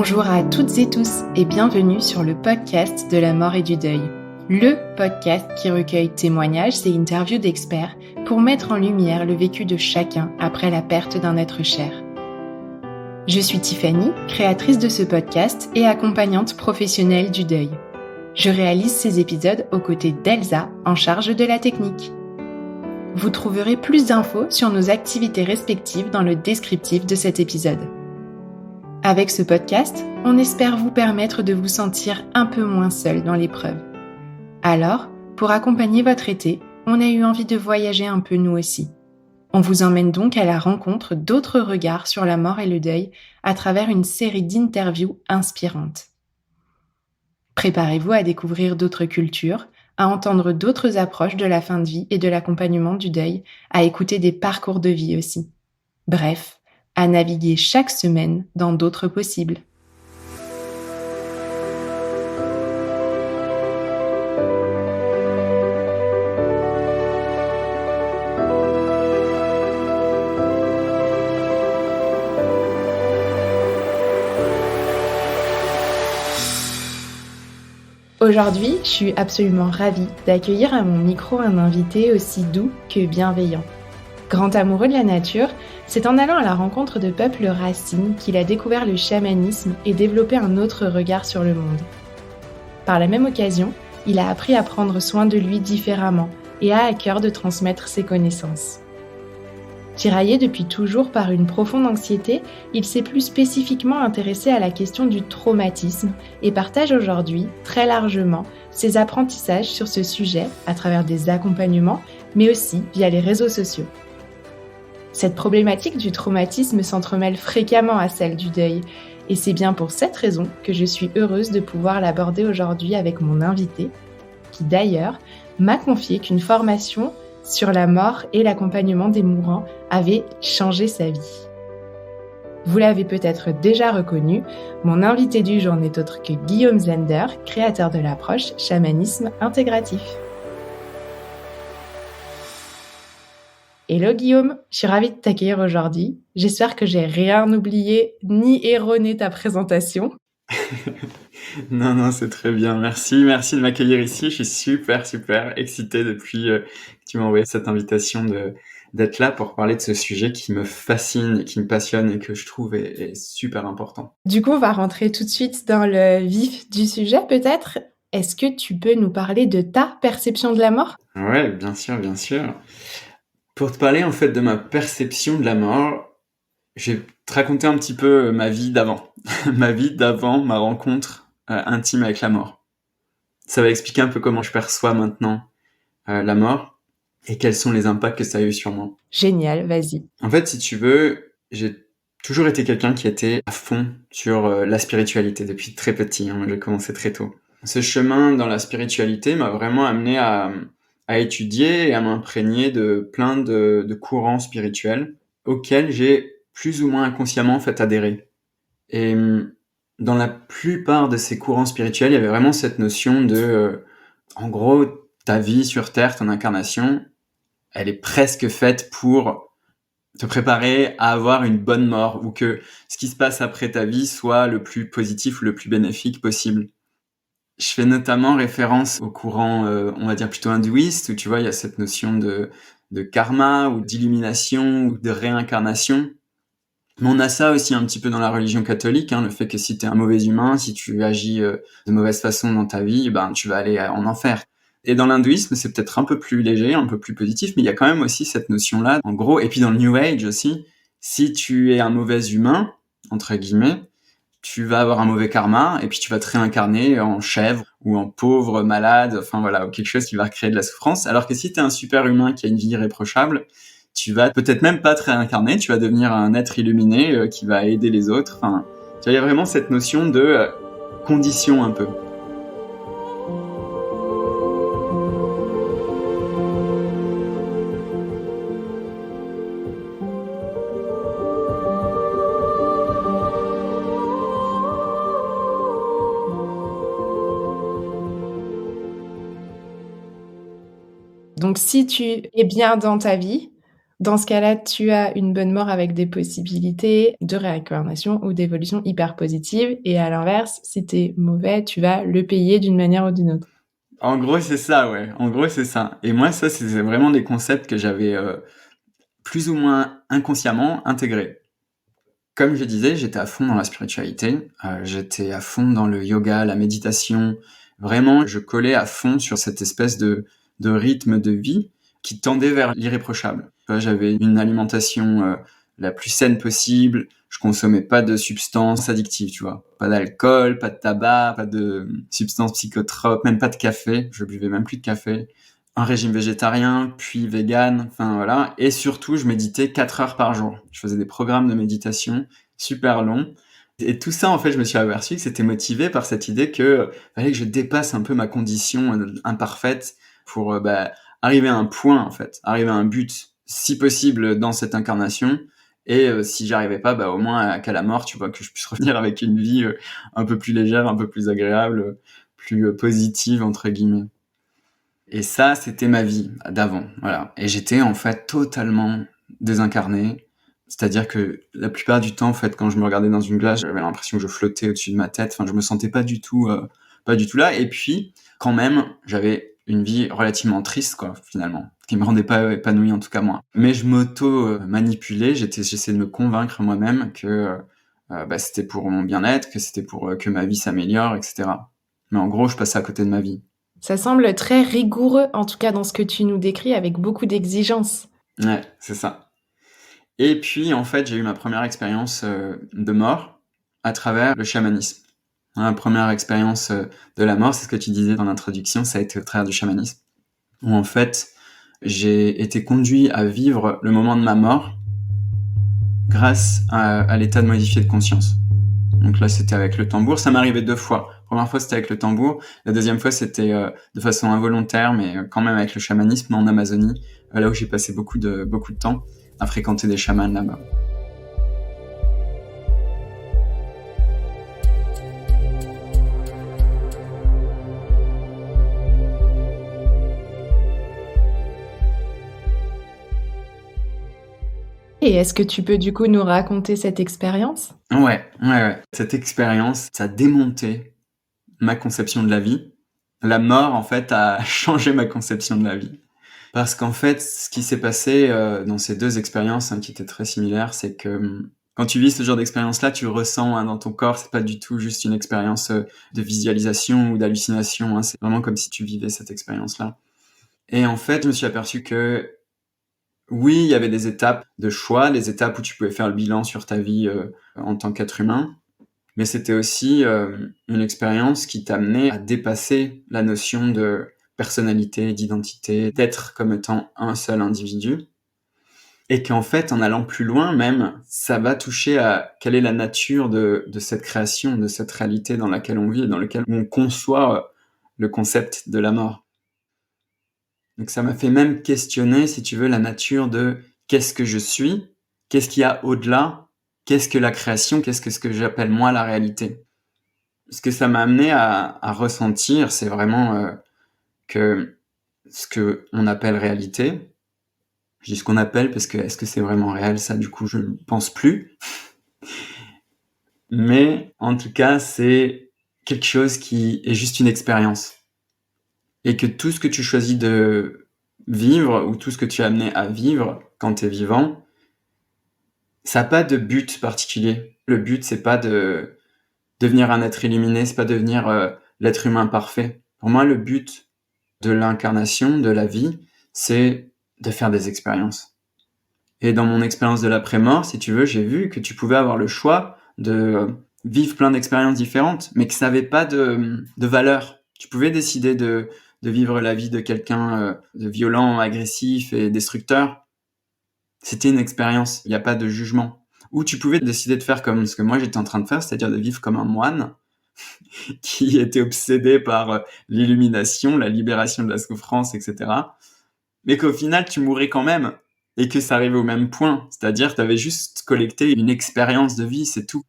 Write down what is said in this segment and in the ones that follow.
Bonjour à toutes et tous et bienvenue sur le podcast de la mort et du deuil. Le podcast qui recueille témoignages et interviews d'experts pour mettre en lumière le vécu de chacun après la perte d'un être cher. Je suis Tiffany, créatrice de ce podcast et accompagnante professionnelle du deuil. Je réalise ces épisodes aux côtés d'Elsa, en charge de la technique. Vous trouverez plus d'infos sur nos activités respectives dans le descriptif de cet épisode. Avec ce podcast, on espère vous permettre de vous sentir un peu moins seul dans l'épreuve. Alors, pour accompagner votre été, on a eu envie de voyager un peu nous aussi. On vous emmène donc à la rencontre d'autres regards sur la mort et le deuil à travers une série d'interviews inspirantes. Préparez-vous à découvrir d'autres cultures, à entendre d'autres approches de la fin de vie et de l'accompagnement du deuil, à écouter des parcours de vie aussi. Bref, à naviguer chaque semaine dans d'autres possibles. Aujourd'hui, je suis absolument ravie d'accueillir à mon micro un invité aussi doux que bienveillant. Grand amoureux de la nature, c'est en allant à la rencontre de peuples racines qu'il a découvert le chamanisme et développé un autre regard sur le monde. Par la même occasion, il a appris à prendre soin de lui différemment et a à cœur de transmettre ses connaissances. Tiraillé depuis toujours par une profonde anxiété, il s'est plus spécifiquement intéressé à la question du traumatisme et partage aujourd'hui, très largement, ses apprentissages sur ce sujet à travers des accompagnements, mais aussi via les réseaux sociaux. Cette problématique du traumatisme s'entremêle fréquemment à celle du deuil, et c'est bien pour cette raison que je suis heureuse de pouvoir l'aborder aujourd'hui avec mon invité, qui d'ailleurs m'a confié qu'une formation sur la mort et l'accompagnement des mourants avait changé sa vie. Vous l'avez peut-être déjà reconnu, mon invité du jour n'est autre que Guillaume Zender, créateur de l'approche chamanisme intégratif. Hello Guillaume, je suis ravie de t'accueillir aujourd'hui. J'espère que j'ai rien oublié ni erroné ta présentation. Non, c'est très bien. Merci de m'accueillir ici. Je suis super excité depuis que tu m'as envoyé cette invitation d'être là pour parler de ce sujet qui me fascine et qui me passionne et que je trouve est super important. Du coup, on va rentrer tout de suite dans le vif du sujet peut-être. Est-ce que tu peux nous parler de ta perception de la mort ? Ouais, bien sûr. Pour te parler en fait de ma perception de la mort, je vais te raconter un petit peu ma vie d'avant. Ma rencontre intime avec la mort. Ça va expliquer un peu comment je perçois maintenant la mort et quels sont les impacts que ça a eu sur moi. Génial, vas-y. En fait, si tu veux, j'ai toujours été quelqu'un qui était à fond sur la spiritualité depuis très petit. J'ai commencé très tôt. Ce chemin dans la spiritualité m'a vraiment amené à étudier et à m'imprégner de plein de courants spirituels auxquels j'ai plus ou moins inconsciemment en fait adhéré. Et dans la plupart de ces courants spirituels, il y avait vraiment cette notion de, en gros, ta vie sur Terre, ton incarnation, elle est presque faite pour te préparer à avoir une bonne mort ou que ce qui se passe après ta vie soit le plus positif ou le plus bénéfique possible. Je fais notamment référence au courant, on va dire plutôt hindouiste, où tu vois, il y a cette notion de karma ou d'illumination ou de réincarnation. Mais on a ça aussi un petit peu dans la religion catholique, le fait que si t'es un mauvais humain, si tu agis de mauvaise façon dans ta vie, tu vas aller en enfer. Et dans l'hindouisme, c'est peut-être un peu plus léger, un peu plus positif, mais il y a quand même aussi cette notion-là, en gros, et puis dans le New Age aussi, si tu es un mauvais humain, entre guillemets, tu vas avoir un mauvais karma, et puis tu vas te réincarner en chèvre, ou en pauvre, malade, enfin voilà, ou quelque chose qui va créer de la souffrance, alors que si t'es un super humain qui a une vie irréprochable, tu vas peut-être même pas te réincarner, tu vas devenir un être illuminé qui va aider les autres. Enfin, tu vois, il y a vraiment cette notion de condition un peu. Donc si tu es bien dans ta vie, Dans ce cas-là, tu as une bonne mort avec des possibilités de réincarnation ou d'évolution hyper positive et à l'inverse, si tu mauvais, tu vas le payer d'une manière ou d'une autre. En gros, c'est ça, ouais. En gros, c'est ça. Et moi, ça, c'est vraiment des concepts que j'avais plus ou moins inconsciemment intégrés. Comme je disais, j'étais à fond dans la spiritualité, j'étais à fond dans le yoga, la méditation. Vraiment, je collais à fond sur cette espèce de rythme de vie qui tendait vers l'irréprochable. Tu vois, j'avais une alimentation la plus saine possible, je consommais pas de substances addictives, tu vois. Pas d'alcool, pas de tabac, pas de substances psychotropes, même pas de café, je buvais même plus de café. Un régime végétarien, puis vegan, enfin voilà. Et surtout, je méditais 4 heures par jour. Je faisais des programmes de méditation super longs. Et tout ça, en fait, je me suis aperçu que c'était motivé par cette idée que fallait que je dépasse un peu ma condition imparfaite pour arriver à un point, en fait, arriver à un but, si possible, dans cette incarnation. Et si j'arrivais pas, au moins qu'à la mort, tu vois, que je puisse revenir avec une vie un peu plus légère, un peu plus agréable, plus positive, entre guillemets. Et ça, c'était ma vie d'avant, voilà. Et j'étais en fait totalement désincarné. C'est-à-dire que la plupart du temps, en fait, quand je me regardais dans une glace, j'avais l'impression que je flottais au-dessus de ma tête. Enfin, je me sentais pas du tout là. Et puis, quand même, j'avais une vie relativement triste, quoi, finalement, qui me rendait pas épanoui, en tout cas moi. Mais je m'auto-manipulais. J'essayais de me convaincre moi-même que c'était pour mon bien-être, que c'était pour que ma vie s'améliore, etc. Mais en gros, je passais à côté de ma vie. Ça semble très rigoureux, en tout cas dans ce que tu nous décris, avec beaucoup d'exigences. Ouais, c'est ça. Et puis, en fait, j'ai eu ma première expérience de mort à travers le chamanisme. Ma première expérience de la mort, c'est ce que tu disais dans l'introduction, ça a été au travers du chamanisme. Où en fait, j'ai été conduit à vivre le moment de ma mort grâce à l'état de modifié de conscience. Donc là, c'était avec le tambour. Ça m'est arrivé 2 fois. La première fois, c'était avec le tambour. La deuxième fois, c'était de façon involontaire, mais quand même avec le chamanisme en Amazonie, là où j'ai passé beaucoup de temps à fréquenter des chamans là-bas. Et est-ce que tu peux du coup nous raconter cette expérience? Ouais. Cette expérience, ça a démonté ma conception de la vie. La mort, en fait, a changé ma conception de la vie. Parce qu'en fait, ce qui s'est passé dans ces 2 expériences qui étaient très similaires, c'est que quand tu vis ce genre d'expérience-là, tu le ressens dans ton corps. C'est pas du tout juste une expérience de visualisation ou d'hallucination. C'est vraiment comme si tu vivais cette expérience-là. Et en fait, je me suis aperçu que oui, il y avait des étapes de choix, des étapes où tu pouvais faire le bilan sur ta vie en tant qu'être humain. Mais c'était aussi une expérience qui t'amenait à dépasser la notion de personnalité, d'identité, d'être comme étant un seul individu. Et qu'en fait, en allant plus loin même, ça va toucher à quelle est la nature de cette création, de cette réalité dans laquelle on vit et dans laquelle on conçoit le concept de la mort. Donc ça m'a fait même questionner, si tu veux, la nature de qu'est-ce que je suis, qu'est-ce qu'il y a au-delà, qu'est-ce que la création, qu'est-ce que ce que j'appelle moi la réalité. Ce que ça m'a amené à ressentir, c'est vraiment que ce que on appelle réalité, je dis ce qu'on appelle parce que est-ce que c'est vraiment réel, ça du coup je ne pense plus. Mais en tout cas, c'est quelque chose qui est juste une expérience. Et que tout ce que tu choisis de vivre ou tout ce que tu es amené à vivre quand tu es vivant, ça n'a pas de but particulier. Le but, c'est pas de devenir un être illuminé, c'est pas devenir l'être humain parfait. Pour moi, le but de l'incarnation, de la vie, c'est de faire des expériences. Et dans mon expérience de l'après-mort, si tu veux, j'ai vu que tu pouvais avoir le choix de vivre plein d'expériences différentes, mais que ça n'avait pas de valeur. Tu pouvais décider de vivre la vie de quelqu'un de violent, agressif et destructeur. C'était une expérience, il n'y a pas de jugement. Ou tu pouvais décider de faire comme ce que moi j'étais en train de faire, c'est-à-dire de vivre comme un moine qui était obsédé par l'illumination, la libération de la souffrance, etc. Mais qu'au final, tu mourrais quand même et que ça arrivait au même point. C'est-à-dire, tu avais juste collecté une expérience de vie, c'est tout.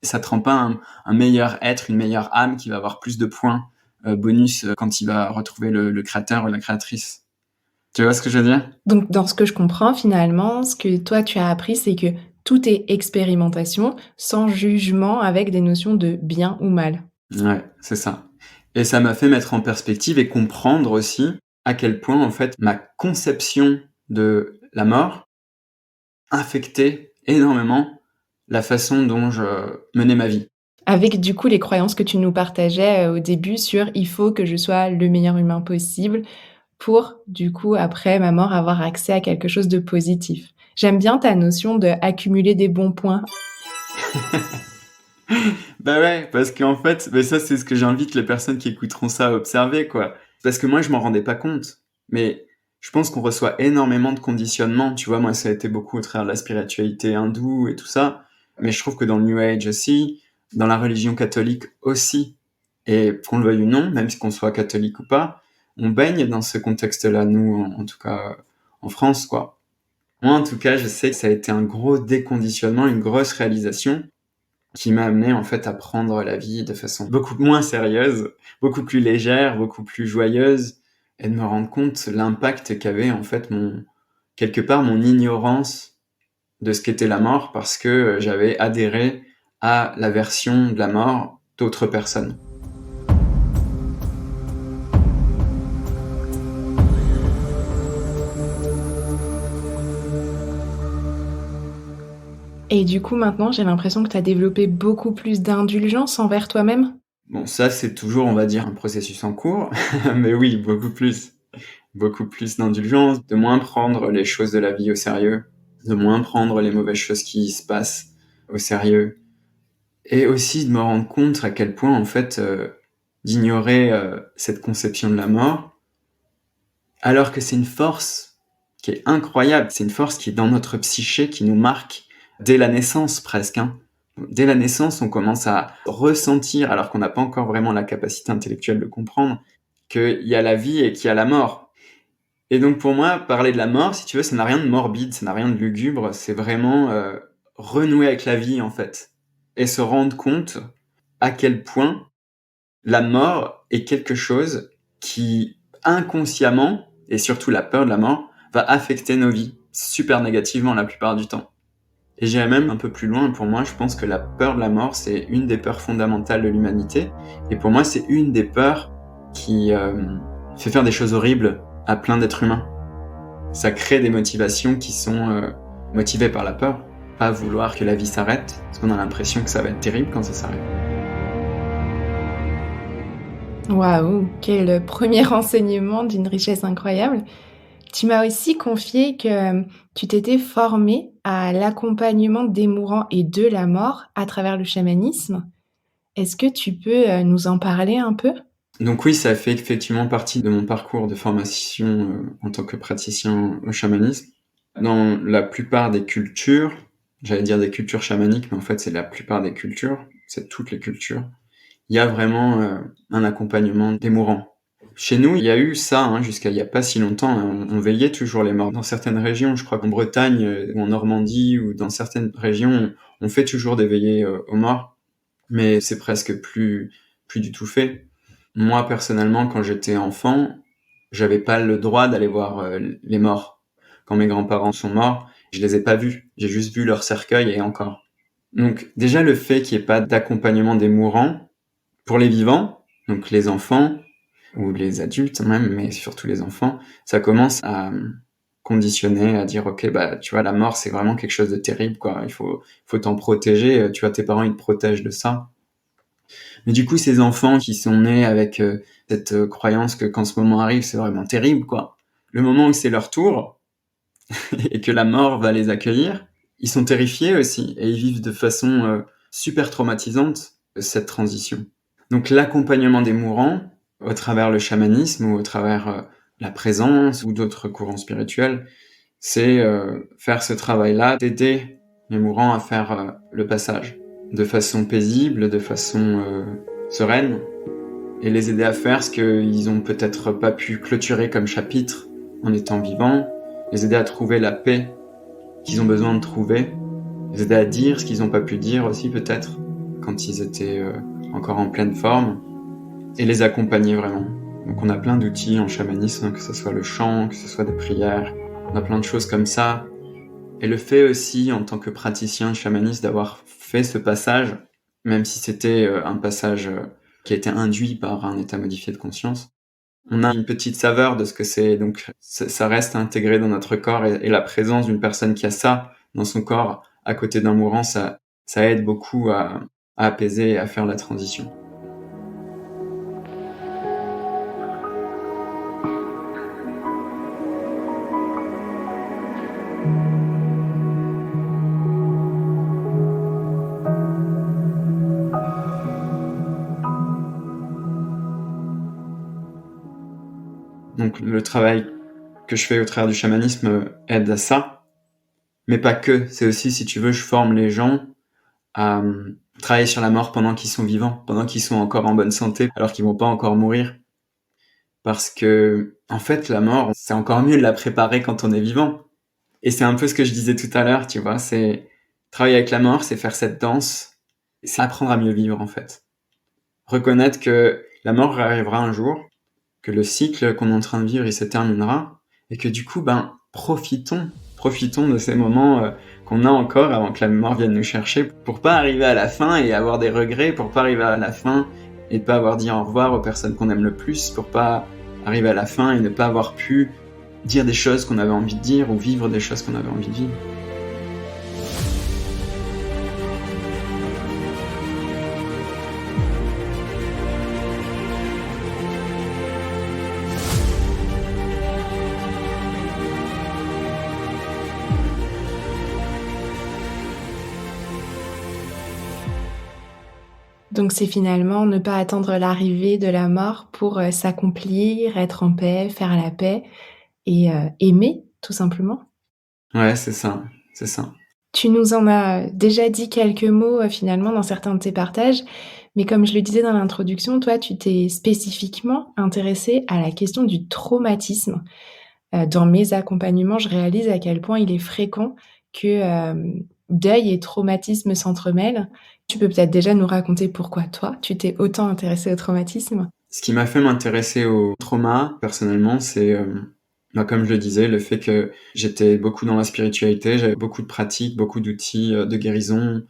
Ça te rend pas un meilleur être, une meilleure âme qui va avoir plus de points bonus quand il va retrouver le créateur ou la créatrice. Tu vois ce que je veux dire? Donc dans ce que je comprends finalement, ce que toi tu as appris, c'est que tout est expérimentation, sans jugement, avec des notions de bien ou mal. Ouais, c'est ça. Et ça m'a fait mettre en perspective et comprendre aussi à quel point, en fait, ma conception de la mort affectait énormément la façon dont je menais ma vie. Avec du coup les croyances que tu nous partageais, au début sur: «Il faut que je sois le meilleur humain possible pour, du coup, après ma mort, avoir accès à quelque chose de positif». J'aime bien ta notion de accumuler des bons points. Bah ouais, parce qu'en fait, mais ça, c'est ce que j'invite les personnes qui écouteront ça à observer, quoi. Parce que moi, je m'en rendais pas compte. Mais je pense qu'on reçoit énormément de conditionnements. Tu vois, moi, ça a été beaucoup au travers de la spiritualité hindoue et tout ça. Mais je trouve que dans le New Age aussi, dans la religion catholique aussi, et qu'on le veuille ou non, même si qu'on soit catholique ou pas, on baigne dans ce contexte-là, nous, en tout cas, en France, quoi. Moi, en tout cas, je sais que ça a été un gros déconditionnement, une grosse réalisation qui m'a amené en fait à prendre la vie de façon beaucoup moins sérieuse, beaucoup plus légère, beaucoup plus joyeuse, et de me rendre compte l'impact qu'avait en fait quelque part mon ignorance de ce qu'était la mort parce que j'avais adhéré à la version de la mort d'autres personnes. Et du coup, maintenant, j'ai l'impression que tu as développé beaucoup plus d'indulgence envers toi-même? Bon, ça c'est toujours, on va dire, un processus en cours, mais oui, beaucoup plus d'indulgence, de moins prendre les choses de la vie au sérieux, de moins prendre les mauvaises choses qui se passent au sérieux. Et aussi de me rendre compte à quel point, en fait, d'ignorer, cette conception de la mort, alors que c'est une force qui est incroyable. C'est une force qui est dans notre psyché, qui nous marque dès la naissance presque, hein. Dès la naissance, on commence à ressentir, alors qu'on n'a pas encore vraiment la capacité intellectuelle de comprendre, qu'il y a la vie et qu'il y a la mort. Et donc pour moi, parler de la mort, si tu veux, ça n'a rien de morbide, ça n'a rien de lugubre, c'est vraiment, renouer avec la vie, en fait. Et se rendre compte à quel point la mort est quelque chose qui, inconsciemment, et surtout la peur de la mort, va affecter nos vies super négativement la plupart du temps. Et j'irais même un peu plus loin, pour moi, je pense que la peur de la mort, c'est une des peurs fondamentales de l'humanité. Et pour moi, c'est une des peurs qui fait faire des choses horribles à plein d'êtres humains. Ça crée des motivations qui sont motivées par la peur, pas vouloir que la vie s'arrête, parce qu'on a l'impression que ça va être terrible quand ça s'arrête. Waouh, quel premier enseignement d'une richesse incroyable. Tu m'as aussi confié que, tu t'étais formée à l'accompagnement des mourants et de la mort à travers le chamanisme. Est-ce que tu peux, nous en parler un peu? Donc oui, ça fait effectivement partie de mon parcours de formation en tant que praticien au chamanisme. Dans la plupart des cultures, j'allais dire des cultures chamaniques, mais en fait c'est la plupart des cultures, c'est toutes les cultures, il y a vraiment un accompagnement des mourants. Chez nous, il y a eu ça jusqu'à il y a pas si longtemps, hein, on veillait toujours les morts. Dans certaines régions, je crois qu'en Bretagne ou en Normandie ou dans certaines régions, on fait toujours des veillées aux morts, mais c'est presque plus du tout fait. Moi, personnellement, quand j'étais enfant, j'avais pas le droit d'aller voir les morts. Quand mes grands-parents sont morts, je les ai pas vus. J'ai juste vu leur cercueil et encore. Donc, déjà, le fait qu'il n'y ait pas d'accompagnement des mourants pour les vivants, donc les enfants, ou les adultes même, mais surtout les enfants, ça commence à conditionner, à dire, ok, bah, tu vois, la mort, c'est vraiment quelque chose de terrible, quoi. Il faut t'en protéger. Tu vois, tes parents, ils te protègent de ça. Mais du coup, ces enfants qui sont nés avec cette croyance que quand ce moment arrive, c'est vraiment terrible, quoi. Le moment où c'est leur tour et que la mort va les accueillir, ils sont terrifiés aussi et ils vivent de façon super traumatisante cette transition. Donc l'accompagnement des mourants, au travers le chamanisme ou au travers la présence ou d'autres courants spirituels, c'est faire ce travail-là, d'aider les mourants à faire le passage de façon paisible, de façon sereine, et les aider à faire ce qu'ils ont peut-être pas pu clôturer comme chapitre en étant vivants, les aider à trouver la paix qu'ils ont besoin de trouver, les aider à dire ce qu'ils n'ont pas pu dire aussi peut-être quand ils étaient encore en pleine forme, et les accompagner vraiment. Donc on a plein d'outils en chamanisme, que ce soit le chant, que ce soit des prières, on a plein de choses comme ça. Et le fait aussi, en tant que praticien chamaniste, d'avoir fait ce passage, même si c'était un passage qui a été induit par un état modifié de conscience, on a une petite saveur de ce que c'est. Donc ça reste intégré dans notre corps, et la présence d'une personne qui a ça dans son corps à côté d'un mourant, ça aide beaucoup à apaiser et à faire la transition. Donc le travail que je fais au travers du chamanisme aide à ça, mais pas que. C'est aussi, si tu veux, je forme les gens à travailler sur la mort pendant qu'ils sont vivants, pendant qu'ils sont encore en bonne santé, alors qu'ils vont pas encore mourir. Parce que, en fait, la mort, c'est encore mieux de la préparer quand on est vivant. Et c'est un peu ce que je disais tout à l'heure, tu vois, c'est travailler avec la mort, c'est faire cette danse, c'est apprendre à mieux vivre, en fait. Reconnaître que la mort arrivera un jour, que le cycle qu'on est en train de vivre, il se terminera, et que du coup, profitons de ces moments qu'on a encore avant que la mort vienne nous chercher, pour pas arriver à la fin et avoir des regrets, pour pas arriver à la fin et pas avoir dit au revoir aux personnes qu'on aime le plus, pour pas arriver à la fin et ne pas avoir pu dire des choses qu'on avait envie de dire ou vivre des choses qu'on avait envie de vivre. Donc c'est finalement ne pas attendre l'arrivée de la mort pour, s'accomplir, être en paix, faire la paix et aimer tout simplement? Ouais, c'est ça, c'est ça. Tu nous en as déjà dit quelques mots, finalement dans certains de tes partages, mais comme je le disais dans l'introduction, toi tu t'es spécifiquement intéressée à la question du traumatisme. Dans mes accompagnements, je réalise à quel point il est fréquent que, deuil et traumatisme s'entremêlent. Tu peux peut-être déjà nous raconter pourquoi toi, tu t'es autant intéressée au traumatisme? Ce qui m'a fait m'intéresser au trauma, personnellement, c'est, comme je le disais, le fait que j'étais beaucoup dans la spiritualité, j'avais beaucoup de pratiques, beaucoup d'outils, de guérison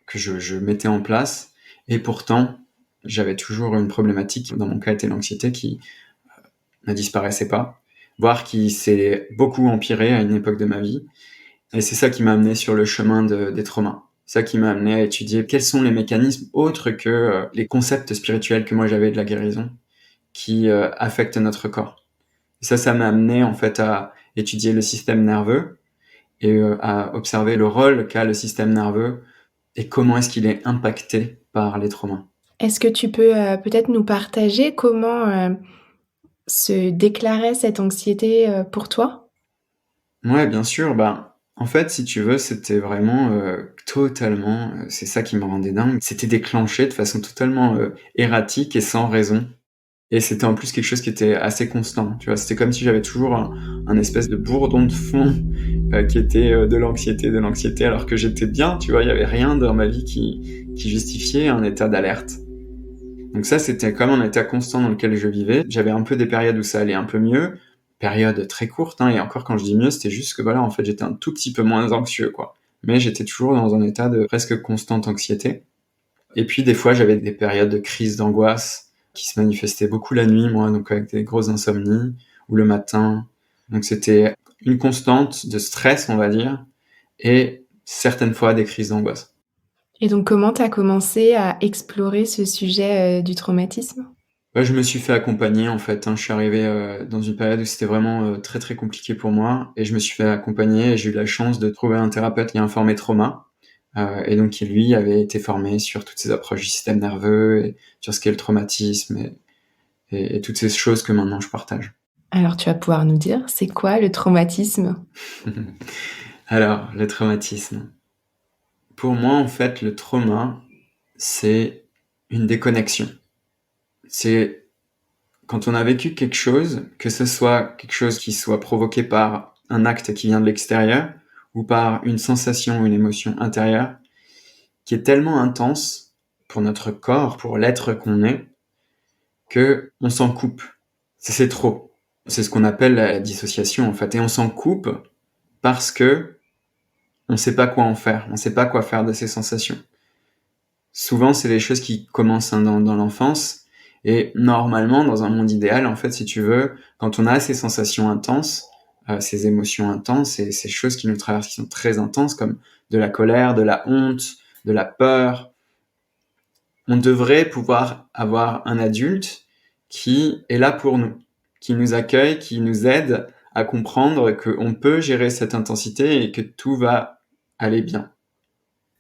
que je mettais en place, et pourtant, j'avais toujours une problématique, dans mon cas, était l'anxiété qui ne disparaissait pas, voire qui s'est beaucoup empirée à une époque de ma vie. Et c'est ça qui m'a amené sur le chemin des traumas. C'est ça qui m'a amené à étudier quels sont les mécanismes autres que les concepts spirituels que moi j'avais de la guérison qui affectent notre corps. Et ça m'a amené en fait à étudier le système nerveux et à observer le rôle qu'a le système nerveux et comment est-ce qu'il est impacté par les traumas. Est-ce que tu peux, peut-être nous partager comment, se déclarait cette anxiété, pour toi? Ouais, bien sûr. En fait, si tu veux, c'était vraiment totalement, c'est ça qui me rendait dingue. C'était déclenché de façon totalement erratique et sans raison. Et c'était en plus quelque chose qui était assez constant, tu vois? C'était comme si j'avais toujours un espèce de bourdon de fond qui était de l'anxiété, alors que j'étais bien, tu vois? Il y avait rien dans ma vie qui justifiait un état d'alerte. Donc ça, c'était comme un état constant dans lequel je vivais. J'avais un peu des périodes où ça allait un peu mieux, périodes très courtes, hein, et encore quand je dis mieux, c'était juste que voilà, en fait, j'étais un tout petit peu moins anxieux, quoi. Mais j'étais toujours dans un état de presque constante anxiété. Et puis des fois, j'avais des périodes de crise d'angoisse qui se manifestaient beaucoup la nuit, moi, donc avec des grosses insomnies, ou le matin. Donc c'était une constante de stress, on va dire, et certaines fois des crises d'angoisse. Et donc comment tu as commencé à explorer ce sujet, du traumatisme? Ouais, je me suis fait accompagner en fait, hein. Je suis arrivé, dans une période où c'était vraiment, très, très compliqué pour moi, et je me suis fait accompagner, et j'ai eu la chance de trouver un thérapeute qui est un formé trauma, et donc qui lui avait été formé sur toutes ces approches du système nerveux et sur ce qu'est le traumatisme et toutes ces choses que maintenant je partage. Alors tu vas pouvoir nous dire, c'est quoi le traumatisme? Alors, le traumatisme. Pour moi, en fait, le trauma, c'est une déconnexion. C'est quand on a vécu quelque chose, que ce soit quelque chose qui soit provoqué par un acte qui vient de l'extérieur ou par une sensation ou une émotion intérieure qui est tellement intense pour notre corps, pour l'être qu'on est, que on s'en coupe. Ça, c'est trop. C'est ce qu'on appelle la dissociation, en fait. Et on s'en coupe parce que on sait pas quoi en faire. On sait pas quoi faire de ces sensations. Souvent, c'est les choses qui commencent dans l'enfance. Et normalement, dans un monde idéal, en fait, si tu veux, quand on a ces sensations intenses, ces émotions intenses et ces choses qui nous traversent qui sont très intenses, comme de la colère, de la honte, de la peur, on devrait pouvoir avoir un adulte qui est là pour nous, qui nous accueille, qui nous aide à comprendre qu'on peut gérer cette intensité et que tout va aller bien.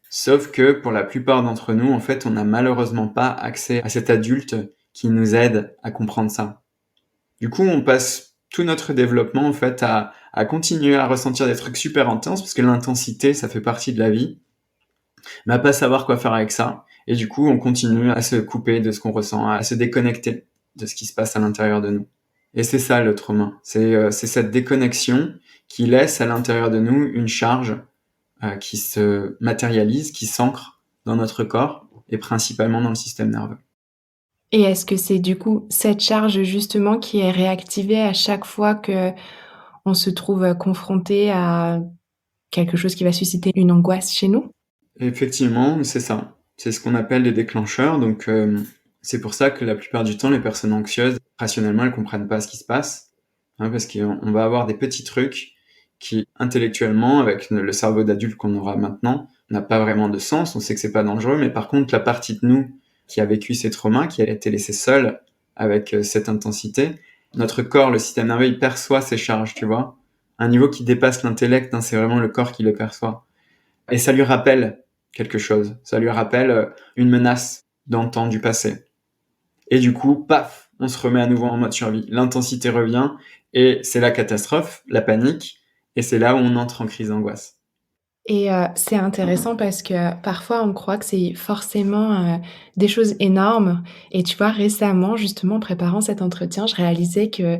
Sauf que pour la plupart d'entre nous, en fait, on n'a malheureusement pas accès à cet adulte qui nous aide à comprendre ça. Du coup, on passe tout notre développement, en fait, à continuer à ressentir des trucs super intenses, parce que l'intensité, ça fait partie de la vie, mais à pas savoir quoi faire avec ça. Et du coup, on continue à se couper de ce qu'on ressent, à se déconnecter de ce qui se passe à l'intérieur de nous. Et c'est ça le trauma. C'est cette déconnexion qui laisse à l'intérieur de nous une charge qui se matérialise, qui s'ancre dans notre corps et principalement dans le système nerveux. Et est-ce que c'est du coup cette charge justement qui est réactivée à chaque fois que on se trouve confronté à quelque chose qui va susciter une angoisse chez nous? Et effectivement, c'est ça. C'est ce qu'on appelle les déclencheurs. Donc, c'est pour ça que la plupart du temps, les personnes anxieuses, rationnellement, elles comprennent pas ce qui se passe, hein, parce qu'on va avoir des petits trucs qui, intellectuellement, avec le cerveau d'adulte qu'on aura maintenant, n'a pas vraiment de sens. On sait que c'est pas dangereux, mais par contre, la partie de nous qui a vécu ces traumas, qui a été laissée seule avec cette intensité, notre corps, le système nerveux, il perçoit ces charges, tu vois. Un niveau qui dépasse l'intellect, hein, c'est vraiment le corps qui le perçoit. Et ça lui rappelle quelque chose. Ça lui rappelle une menace dans le temps du passé. Et du coup, paf, on se remet à nouveau en mode survie. L'intensité revient et c'est la catastrophe, la panique, et c'est là où on entre en crise d'angoisse. Et c'est intéressant parce que parfois on croit que c'est forcément, des choses énormes et tu vois, récemment, justement, en préparant cet entretien, je réalisais que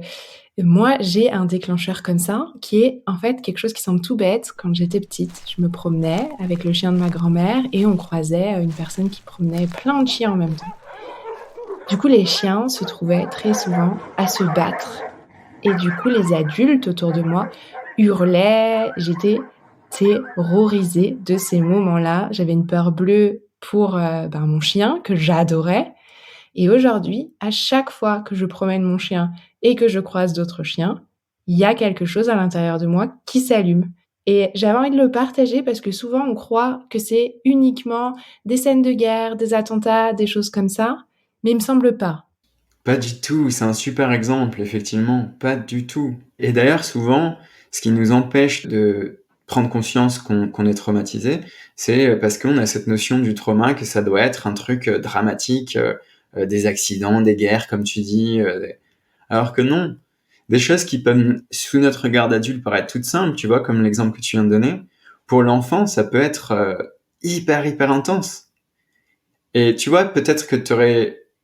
moi, j'ai un déclencheur comme ça, qui est en fait quelque chose qui semble tout bête. Quand j'étais petite, je me promenais avec le chien de ma grand-mère et on croisait, une personne qui promenait plein de chiens en même temps. Du coup, les chiens se trouvaient très souvent à se battre et du coup, les adultes autour de moi hurlaient. J'étais terrorisée de ces moments-là. J'avais une peur bleue pour, mon chien que j'adorais et aujourd'hui, à chaque fois que je promène mon chien et que je croise d'autres chiens, il y a quelque chose à l'intérieur de moi qui s'allume et j'avais envie de le partager parce que souvent on croit que c'est uniquement des scènes de guerre, des attentats, des choses comme ça, mais il me semble pas. Pas du tout, c'est un super exemple, effectivement, pas du tout. Et d'ailleurs, souvent, ce qui nous empêche de prendre conscience qu'on est traumatisé, c'est parce qu'on a cette notion du trauma, que ça doit être un truc dramatique, des accidents, des guerres, comme tu dis. Alors que non, des choses qui peuvent, sous notre regard d'adulte, paraître toutes simples, tu vois, comme l'exemple que tu viens de donner, pour l'enfant, ça peut être hyper intense. Et tu vois, peut-être que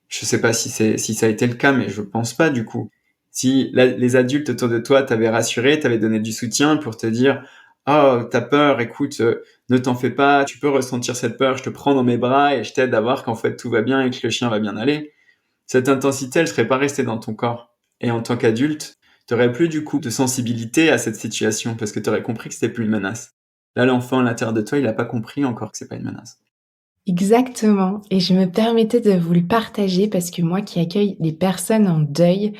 je sais pas si ça a été le cas, mais je pense pas du coup. Si les adultes autour de toi t'avaient rassuré, t'avaient donné du soutien pour te dire, oh, t'as peur, écoute, ne t'en fais pas, tu peux ressentir cette peur, je te prends dans mes bras et je t'aide à voir qu'en fait tout va bien et que le chien va bien aller. Cette intensité, elle serait pas restée dans ton corps. Et en tant qu'adulte, t'aurais plus du coup de sensibilité à cette situation parce que t'aurais compris que c'était plus une menace. Là, l'enfant à l'intérieur de toi, il a pas compris encore que c'est pas une menace. Exactement et je me permettais de vous le partager parce que moi qui accueille des personnes en deuil,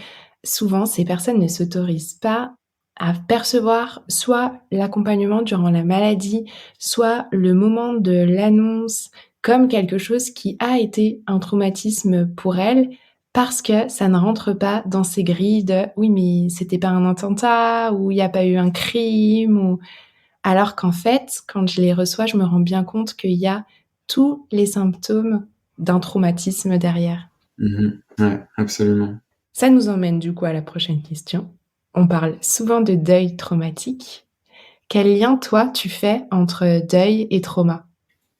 souvent ces personnes ne s'autorisent pas à percevoir soit l'accompagnement durant la maladie, soit le moment de l'annonce comme quelque chose qui a été un traumatisme pour elles, parce que ça ne rentre pas dans ces grilles de: «Oui, mais c'était pas un attentat» ou «Il y a pas eu un crime» ou alors qu'en fait, quand je les reçois, je me rends bien compte qu'il y a tous les symptômes d'un traumatisme derrière. Ouais, absolument. Ça nous emmène du coup à la prochaine question. On parle souvent de deuil traumatique. Quel lien, toi, tu fais entre deuil et trauma?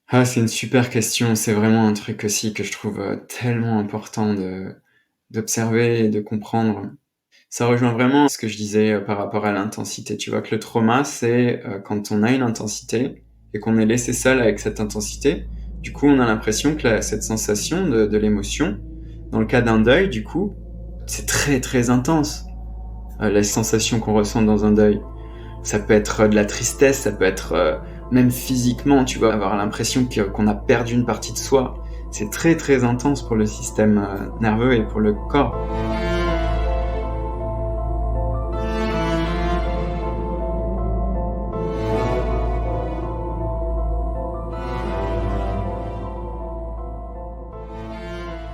Ah, c'est une super question. C'est vraiment un truc aussi que je trouve tellement important d'observer et de comprendre. Ça rejoint vraiment ce que je disais par rapport à l'intensité. Tu vois que le trauma, c'est quand on a une intensité et qu'on est laissé seul avec cette intensité. Du coup, on a l'impression que cette sensation de l'émotion, dans le cas d'un deuil, du coup, c'est très très intense, les sensations qu'on ressent dans un deuil. Ça peut être de la tristesse, ça peut être même physiquement, tu vas avoir l'impression qu'on a perdu une partie de soi. C'est très très intense pour le système nerveux et pour le corps.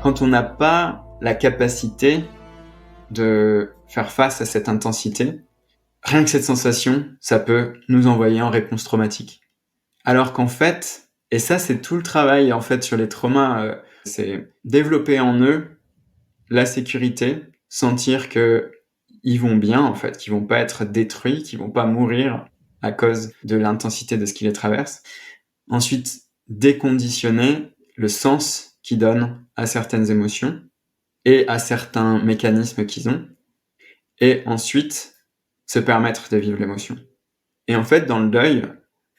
Quand on n'a pas la capacité de faire face à cette intensité, rien que cette sensation, ça peut nous envoyer en réponse traumatique. Alors qu'en fait, et ça c'est tout le travail en fait sur les traumas, c'est développer en eux la sécurité, sentir que ils vont bien en fait, qu'ils vont pas être détruits, qu'ils vont pas mourir à cause de l'intensité de ce qui les traverse. Ensuite, déconditionner le sens qu'ils donnent à certaines émotions et à certains mécanismes qu'ils ont. Et ensuite, se permettre de vivre l'émotion. Et en fait, dans le deuil,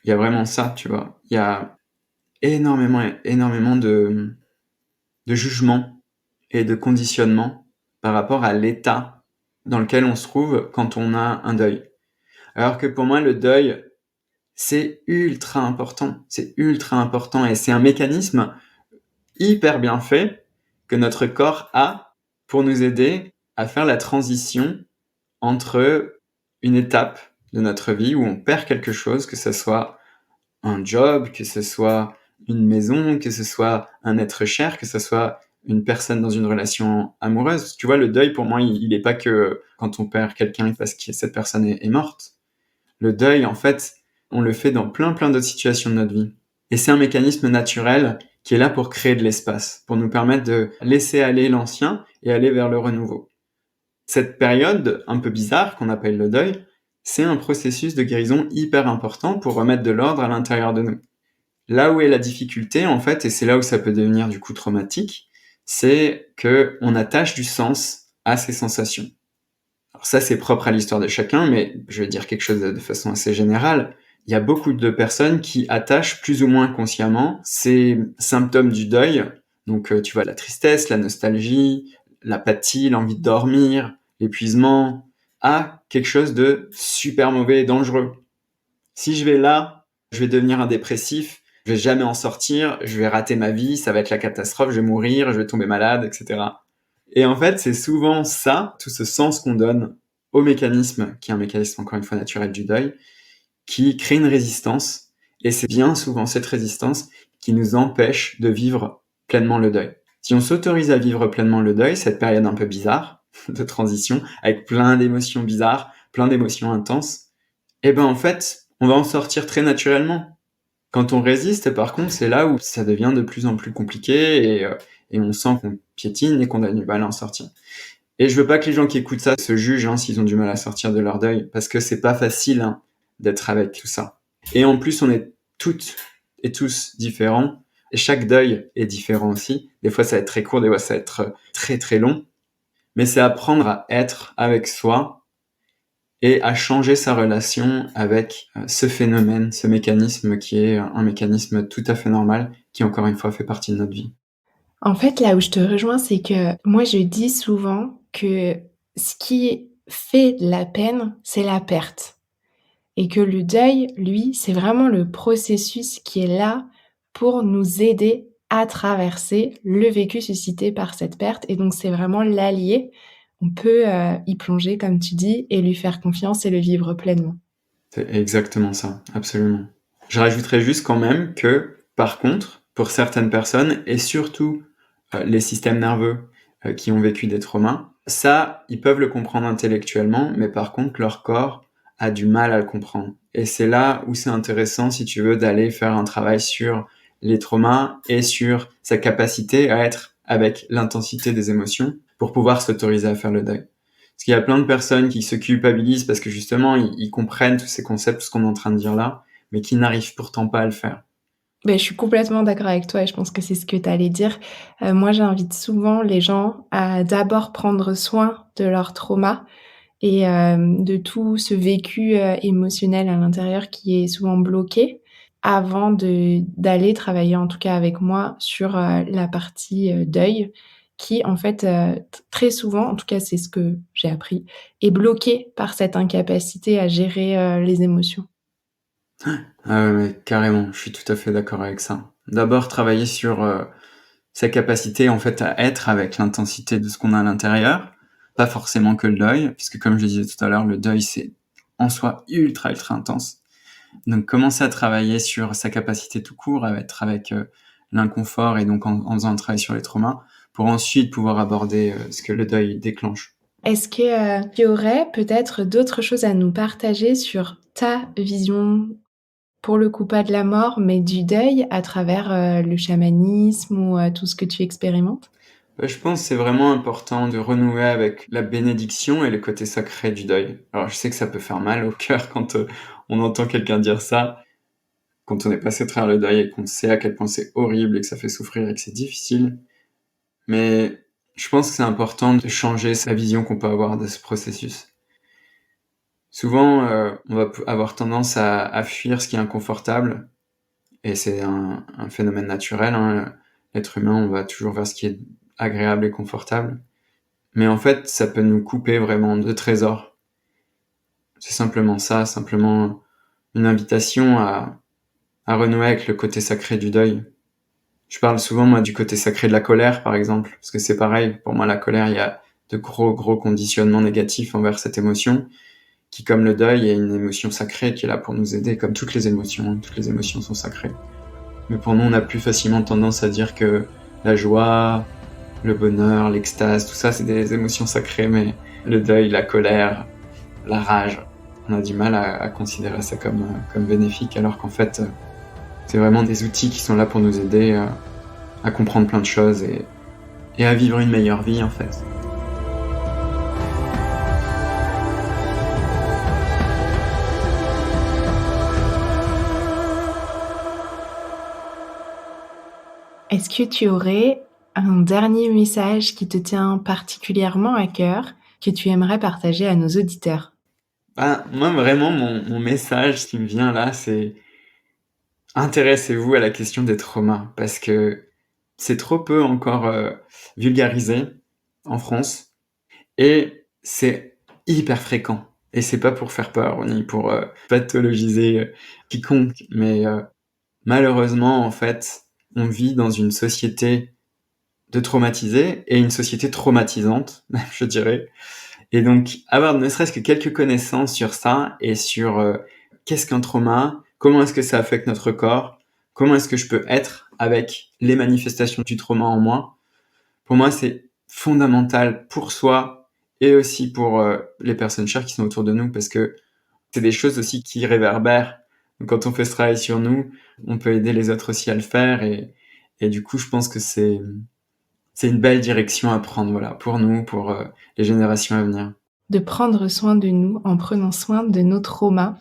il y a vraiment ça, tu vois. Il y a énormément de jugement et de conditionnement par rapport à l'état dans lequel on se trouve quand on a un deuil. Alors que pour moi, le deuil, c'est ultra important. C'est ultra important et c'est un mécanisme hyper bien fait que notre corps a pour nous aider à faire la transition entre une étape de notre vie où on perd quelque chose, que ce soit un job, que ce soit une maison, que ce soit un être cher, que ce soit une personne dans une relation amoureuse. Tu vois, le deuil, pour moi, il est pas que quand on perd quelqu'un parce que cette personne est morte. Le deuil, en fait, on le fait dans plein d'autres situations de notre vie. Et c'est un mécanisme naturel qui est là pour créer de l'espace, pour nous permettre de laisser aller l'ancien et aller vers le renouveau. Cette période un peu bizarre qu'on appelle le deuil, c'est un processus de guérison hyper important pour remettre de l'ordre à l'intérieur de nous. Là où est la difficulté, en fait, et c'est là où ça peut devenir du coup traumatique, c'est que on attache du sens à ces sensations. Alors ça, c'est propre à l'histoire de chacun, mais je vais dire quelque chose de façon assez générale. Il y a beaucoup de personnes qui attachent plus ou moins consciemment ces symptômes du deuil. Donc, tu vois, la tristesse, la nostalgie, l'apathie, l'envie de dormir, l'épuisement, à quelque chose de super mauvais et dangereux. Si je vais là, je vais devenir un dépressif, je vais jamais en sortir, je vais rater ma vie, ça va être la catastrophe, je vais mourir, je vais tomber malade, etc. Et en fait, c'est souvent ça, tout ce sens qu'on donne au mécanisme, qui est un mécanisme encore une fois naturel du deuil, qui crée une résistance. Et c'est bien souvent cette résistance qui nous empêche de vivre pleinement le deuil. Si on s'autorise à vivre pleinement le deuil, cette période un peu bizarre de transition, avec plein d'émotions bizarres, plein d'émotions intenses, eh ben en fait, on va en sortir très naturellement. Quand on résiste, par contre, c'est là où ça devient de plus en plus compliqué et on sent qu'on piétine et qu'on a du mal à en sortir. Et je veux pas que les gens qui écoutent ça se jugent s'ils ont du mal à sortir de leur deuil, parce que c'est pas facile d'être avec tout ça. Et en plus, on est toutes et tous différents, et chaque deuil est différent aussi. Des fois, ça va être très court, des fois, ça va être très très long. Mais c'est apprendre à être avec soi et à changer sa relation avec ce phénomène, ce mécanisme qui est un mécanisme tout à fait normal, qui encore une fois fait partie de notre vie. En fait, là où je te rejoins, c'est que moi, je dis souvent que ce qui fait de la peine, c'est la perte. Et que le deuil, lui, c'est vraiment le processus qui est là pour nous aider à traverser le vécu suscité par cette perte. Et donc, c'est vraiment l'allié. On peut y plonger, comme tu dis, et lui faire confiance et le vivre pleinement. C'est exactement ça, absolument. Je rajouterais juste quand même que, par contre, pour certaines personnes, et surtout les systèmes nerveux qui ont vécu des traumas, ça, ils peuvent le comprendre intellectuellement, mais par contre, leur corps a du mal à le comprendre. Et c'est là où c'est intéressant, si tu veux, d'aller faire un travail sur les traumas et sur sa capacité à être avec l'intensité des émotions pour pouvoir s'autoriser à faire le deuil. Parce qu'il y a plein de personnes qui se culpabilisent parce que justement, ils comprennent tous ces concepts, tout ce qu'on est en train de dire là, mais qui n'arrivent pourtant pas à le faire. Ben, je suis complètement d'accord avec toi et je pense que c'est ce que tu allais dire. Moi, j'invite souvent les gens à d'abord prendre soin de leur trauma et de tout ce vécu, émotionnel à l'intérieur qui est souvent bloqué, avant d'aller travailler, en tout cas avec moi, sur, la partie, deuil qui, en fait, très souvent, en tout cas, c'est ce que j'ai appris, est bloqué par cette incapacité à gérer, les émotions. Ah ouais, mais carrément, je suis tout à fait d'accord avec ça. D'abord travailler sur, sa capacité, en fait, à être avec l'intensité de ce qu'on a à l'intérieur, pas forcément que le deuil, puisque comme je le disais tout à l'heure, le deuil, c'est en soi ultra, ultra intense. Donc commencer à travailler sur sa capacité tout court à être avec, l'inconfort et donc en faisant un travail sur les traumas, pour ensuite pouvoir aborder, ce que le deuil déclenche. Est-ce que, tu aurais peut-être d'autres choses à nous partager sur ta vision, pour le coup pas de la mort, mais du deuil à travers, le chamanisme ou, tout ce que tu expérimentes? Je pense que c'est vraiment important de renouer avec la bénédiction et le côté sacré du deuil. Alors je sais que ça peut faire mal au cœur quand, on entend quelqu'un dire ça, quand on est passé à travers le deuil et qu'on sait à quel point c'est horrible et que ça fait souffrir et que c'est difficile. Mais je pense que c'est important de changer sa vision qu'on peut avoir de ce processus. Souvent, on va avoir tendance à fuir ce qui est inconfortable et c'est un phénomène naturel, hein. L'être humain, on va toujours vers ce qui est agréable et confortable. Mais en fait, ça peut nous couper vraiment de trésors. C'est simplement ça, simplement une invitation à renouer avec le côté sacré du deuil. Je parle souvent, moi, du côté sacré de la colère, par exemple, parce que c'est pareil. Pour moi, la colère, il y a de gros conditionnements négatifs envers cette émotion, qui, comme le deuil, est une émotion sacrée qui est là pour nous aider, comme toutes les émotions. Toutes les émotions sont sacrées. Mais pour nous, on a plus facilement tendance à dire que la joie, le bonheur, l'extase, tout ça, c'est des émotions sacrées, mais le deuil, la colère, la rage, on a du mal à considérer ça comme bénéfique, alors qu'en fait, c'est vraiment des outils qui sont là pour nous aider à comprendre plein de choses et à vivre une meilleure vie, en fait. Est-ce que tu aurais un dernier message qui te tient particulièrement à cœur, que tu aimerais partager à nos auditeurs? Bah, moi, vraiment, mon message qui me vient là, c'est intéressez-vous à la question des traumas, parce que c'est trop peu encore vulgarisé en France, et c'est hyper fréquent. Et c'est pas pour faire peur, ni pour pathologiser quiconque, mais malheureusement, en fait, on vit dans une société de traumatisés et une société traumatisante, je dirais. Et donc, avoir ne serait-ce que quelques connaissances sur ça et sur qu'est-ce qu'un trauma, comment est-ce que ça affecte notre corps, comment est-ce que je peux être avec les manifestations du trauma en moi, pour moi, c'est fondamental pour soi et aussi pour les personnes chères qui sont autour de nous, parce que c'est des choses aussi qui réverbèrent. Donc, quand on fait ce travail sur nous, on peut aider les autres aussi à le faire et du coup, je pense que c'est une belle direction à prendre, voilà, pour nous, pour les générations à venir. De prendre soin de nous en prenant soin de nos traumas,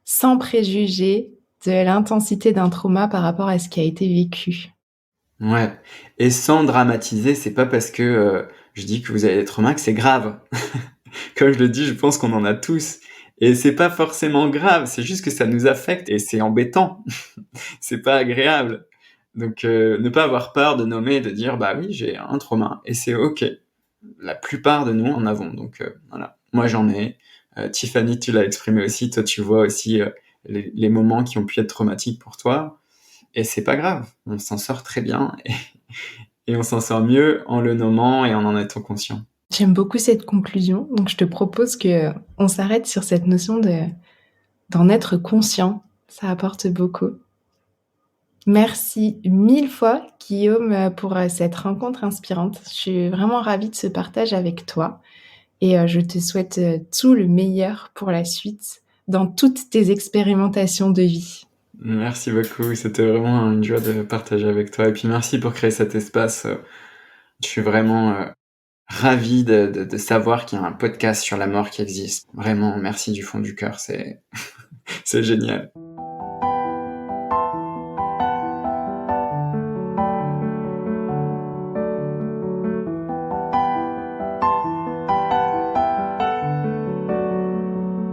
sans préjuger de l'intensité d'un trauma par rapport à ce qui a été vécu. Ouais, et sans dramatiser, c'est pas parce que je dis que vous avez des traumas que c'est grave. Comme je le dis, je pense qu'on en a tous. Et c'est pas forcément grave, c'est juste que ça nous affecte et c'est embêtant. C'est pas agréable. Donc ne pas avoir peur de nommer, de dire bah oui, j'ai un trauma et c'est OK. La plupart de nous en avons, donc voilà. Moi j'en ai. Tiffany, tu l'as exprimé aussi. Toi, tu vois aussi les moments qui ont pu être traumatiques pour toi. Et c'est pas grave. On s'en sort très bien et on s'en sort mieux en le nommant et en étant conscient. J'aime beaucoup cette conclusion, donc je te propose que on s'arrête sur cette notion d'en être conscient. Ça apporte beaucoup. Merci 1000 fois, Guillaume, pour cette rencontre inspirante. Je suis vraiment ravie de ce partage avec toi et je te souhaite tout le meilleur pour la suite dans toutes tes expérimentations de vie. Merci beaucoup, c'était vraiment une joie de partager avec toi et puis merci pour créer cet espace. Je suis vraiment ravi de savoir qu'il y a un podcast sur la mort qui existe. Vraiment, merci du fond du cœur, c'est c'est génial.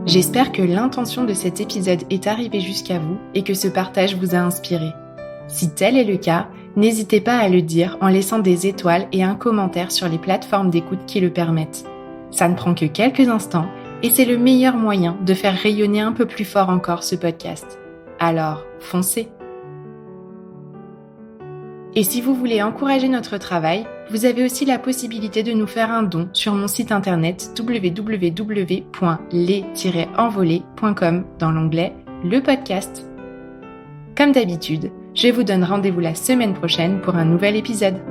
J'espère que l'intention de cet épisode est arrivée jusqu'à vous et que ce partage vous a inspiré. Si tel est le cas, N'hésitez pas à le dire en laissant des étoiles et un commentaire sur les plateformes d'écoute qui le permettent. Ça ne prend que quelques instants et c'est le meilleur moyen de faire rayonner un peu plus fort encore ce podcast. Alors, foncez! Et si vous voulez encourager notre travail, vous avez aussi la possibilité de nous faire un don sur mon site internet www.les-envolés.com dans l'onglet « Le podcast ». Comme d'habitude, je vous donne rendez-vous la semaine prochaine pour un nouvel épisode.